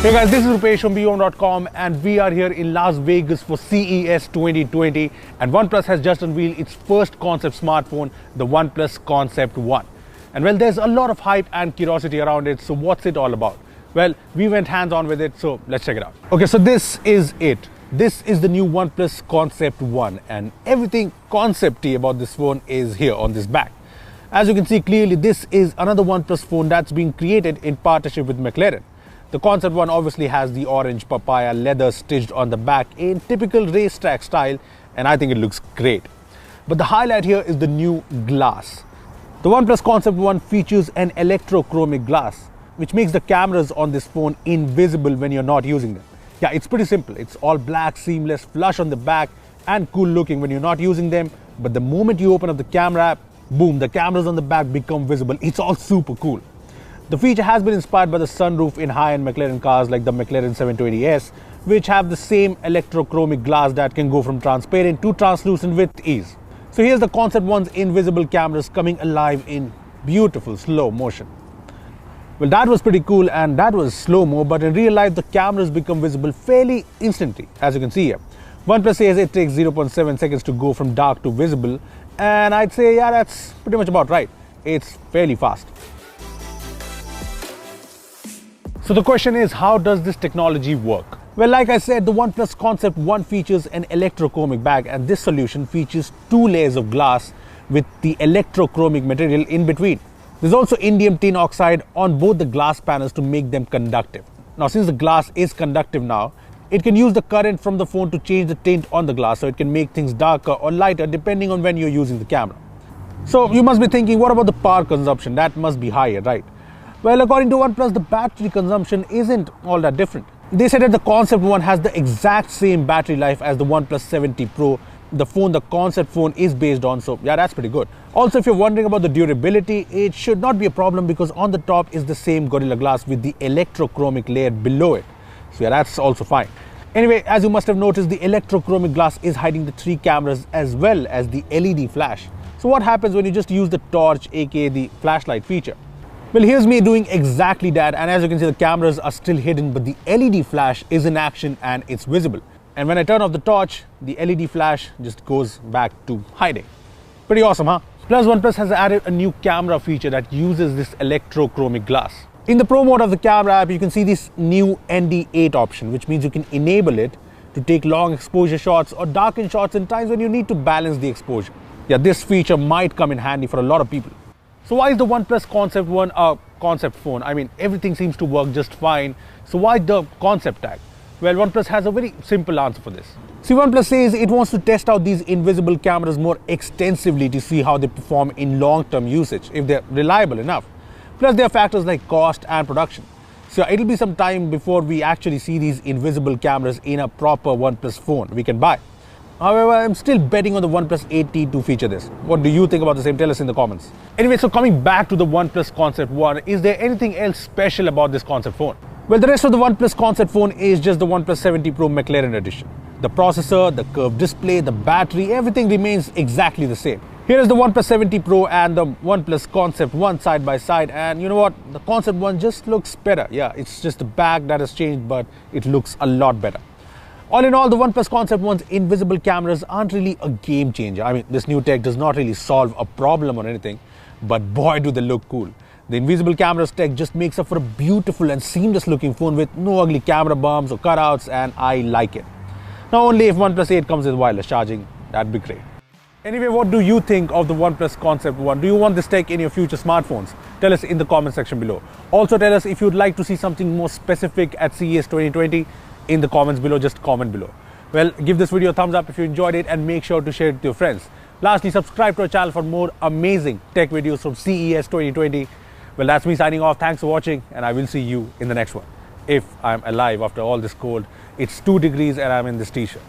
Hey guys, this is Rupesh from Beyond.com and we are here in Las Vegas for CES 2020 and OnePlus has just unveiled its first concept smartphone, the OnePlus Concept One. And well, there's a lot of hype and curiosity around it, so what's it all about? Well, we went hands-on with it, so let's check it out. Okay, so this is it. This is the new OnePlus Concept One and everything concept-y about this phone is here on this back. As you can see clearly, this is another OnePlus phone that's being created in partnership with McLaren. The Concept One obviously has the orange papaya leather stitched on the back in typical racetrack style, and I think it looks great. But the highlight here is the new glass. The OnePlus Concept One features an electrochromic glass, which makes the cameras on this phone invisible when you're not using them. Yeah, it's pretty simple. It's all black, seamless, flush on the back, and cool looking when you're not using them. But the moment you open up the camera app, boom, the cameras on the back become visible. It's all super cool. The feature has been inspired by the sunroof in high-end McLaren cars like the McLaren 720S, which have the same electrochromic glass that can go from transparent to translucent with ease. So here's the Concept One's invisible cameras coming alive in beautiful slow motion. Well, that was pretty cool and that was slow-mo, but in real life the cameras become visible fairly instantly, as you can see here. OnePlus says it takes 0.7 seconds to go from dark to visible, and I'd say, yeah, that's pretty much about right. It's fairly fast. So the question is, how does this technology work? Well, like I said, the OnePlus Concept One features an electrochromic back, and this solution features two layers of glass with the electrochromic material in between. There's also indium tin oxide on both the glass panels to make them conductive. Now, since the glass is conductive now, it can use the current from the phone to change the tint on the glass, so it can make things darker or lighter depending on when you're using the camera. So you must be thinking, what about the power consumption? That must be higher, right? Well, according to OnePlus, the battery consumption isn't all that different. They said that the Concept One has the exact same battery life as the OnePlus 70 Pro, the phone the Concept phone is based on, so yeah, that's pretty good. Also, if you're wondering about the durability, it should not be a problem because on the top is the same Gorilla Glass with the electrochromic layer below it. So yeah, that's also fine. Anyway, as you must have noticed, the electrochromic glass is hiding the three cameras as well as the LED flash. So what happens when you just use the torch, aka the flashlight feature? Well, here's me doing exactly that, and as you can see, the cameras are still hidden, but the LED flash is in action and it's visible. And when I turn off the torch, the LED flash just goes back to hiding. Pretty awesome, huh? Plus, OnePlus has added a new camera feature that uses this electrochromic glass. In the Pro mode of the camera app, you can see this new ND8 option, which means you can enable it to take long exposure shots or darken shots in times when you need to balance the exposure. Yeah, this feature might come in handy for a lot of people. So why is the OnePlus Concept One a concept phone? I mean, everything seems to work just fine. So why the concept tag? Well, OnePlus has a very simple answer for this. See, OnePlus says it wants to test out these invisible cameras more extensively to see how they perform in long-term usage, if they're reliable enough. Plus, there are factors like cost and production. So it'll be some time before we actually see these invisible cameras in a proper OnePlus phone we can buy. However, I'm still betting on the OnePlus 8T to feature this. What do you think about the same? Tell us in the comments. Anyway, so coming back to the OnePlus Concept One, is there anything else special about this concept phone? Well, the rest of the OnePlus Concept Phone is just the OnePlus 70 Pro McLaren edition. The processor, the curved display, the battery, everything remains exactly the same. Here is the OnePlus 70 Pro and the OnePlus Concept One side by side, and you know what? The Concept One just looks better. Yeah, it's just the back that has changed, but it looks a lot better. All in all, the OnePlus Concept One's invisible cameras aren't really a game changer. I mean, this new tech does not really solve a problem or anything, but boy do they look cool. The invisible cameras tech just makes up for a beautiful and seamless looking phone with no ugly camera bumps or cutouts, and I like it. Now, only if OnePlus 8 comes with wireless charging, that'd be great. Anyway, what do you think of the OnePlus Concept One? Do you want this tech in your future smartphones? Tell us in the comment section below. Also, tell us if you'd like to see something more specific at CES 2020. In the comments below, just comment below. Well, give this video a thumbs up if you enjoyed it and make sure to share it with your friends. Lastly, subscribe to our channel for more amazing tech videos from CES 2020. Well, that's me signing off. Thanks for watching and I will see you in the next one. If I'm alive after all this cold. It's 2 degrees and I'm in this t-shirt.